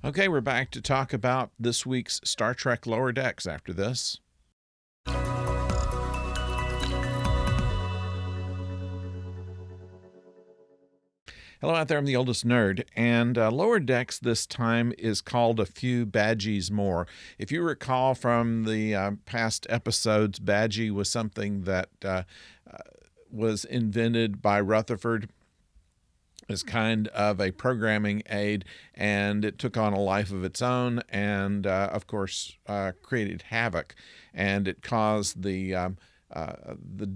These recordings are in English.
Okay, we're back to talk about this week's Star Trek Lower Decks after this. Hello out there, I'm the oldest nerd, and Lower Decks this time is called A Few Badgeys More. If you recall from the past episodes, Badgey was something that was invented by Rutherford as kind of a programming aid, and it took on a life of its own and, of course, created havoc, and it caused the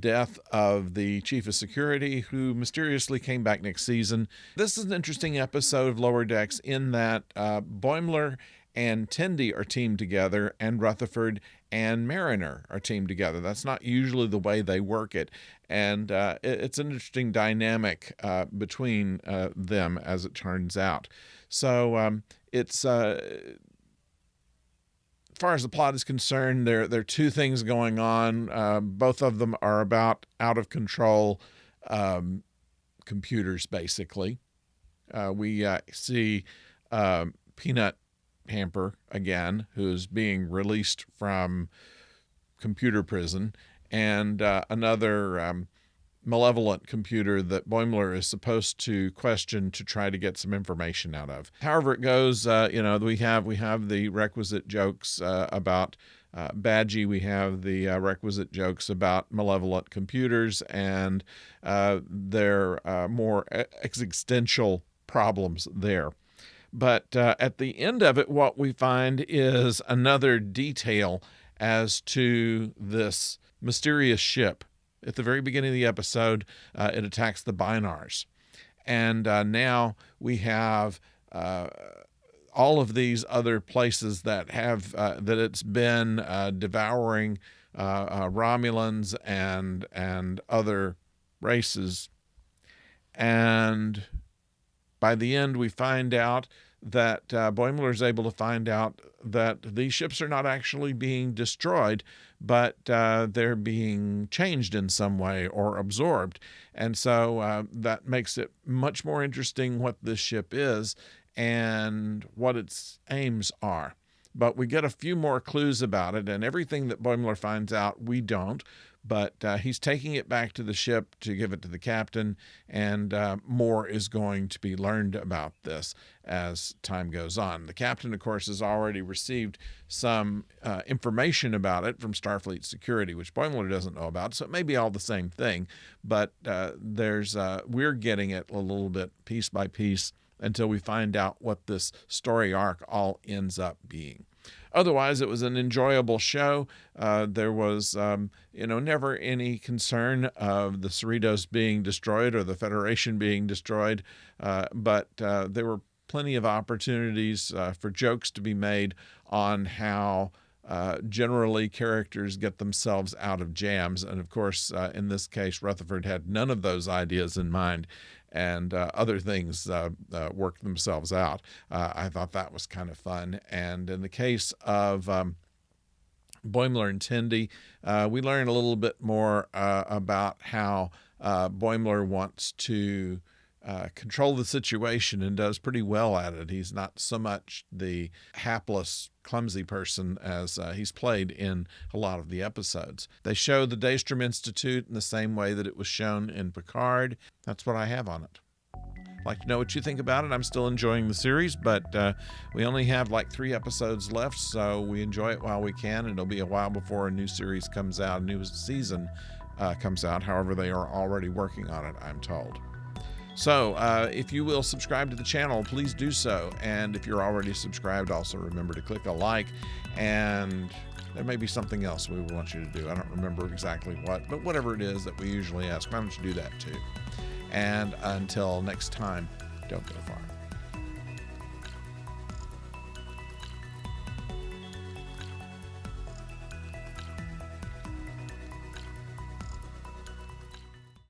death of the chief of security, who mysteriously came back next season. This is an interesting episode of Lower Decks in that Boimler and Tendi are teamed together, and Rutherford and Mariner are teamed together. That's not usually the way they work it, and it's an interesting dynamic between them, as it turns out. So it's as far as the plot is concerned, there are two things going on. Both of them are about out of control computers, basically. We see Peanut Hamper again, who's being released from computer prison, and another malevolent computer that Boimler is supposed to question to try to get some information out of. However it goes, we have the requisite jokes about Badgey. We have the requisite jokes about malevolent computers and their more existential problems there. But at the end of it, what we find is another detail as to this mysterious ship. At the very beginning of the episode, it attacks the Binars. And now we have all of these other places that have that it's been devouring Romulans and other races. And by the end, we find out that Boimler is able to find out that these ships are not actually being destroyed, but they're being changed in some way or absorbed. And so that makes it much more interesting what this ship is and what its aims are. But we get a few more clues about it, and everything that Boimler finds out, we don't. But he's taking it back to the ship to give it to the captain, and more is going to be learned about this as time goes on. The captain, of course, has already received some information about it from Starfleet Security, which Boimler doesn't know about, so it may be all the same thing, but we're getting it a little bit piece by piece until we find out what this story arc all ends up being. Otherwise, it was an enjoyable show. There was, never any concern of the Cerritos being destroyed or the Federation being destroyed, but there were plenty of opportunities for jokes to be made on how generally characters get themselves out of jams. And of course, in this case, Rutherford had none of those ideas in mind, and other things work themselves out. I thought that was kind of fun. And in the case of Boimler and Tendi, we learn a little bit more about how Boimler wants to control the situation and does pretty well at it. He's not so much the hapless, clumsy person as he's played in a lot of the episodes. They show the Daystrom Institute in the same way that it was shown in Picard. That's what I have on it. I'd like to know what you think about it. I'm still enjoying the series, but we only have like 3 episodes left, so we enjoy it while we can. It'll be a while before a new series comes out, a new season comes out. However, they are already working on it, I'm told. So if you will subscribe to the channel, please do so. And if you're already subscribed, also remember to click a like. And there may be something else we want you to do. I don't remember exactly what, but whatever it is that we usually ask, why don't you do that too? And until next time, don't go far.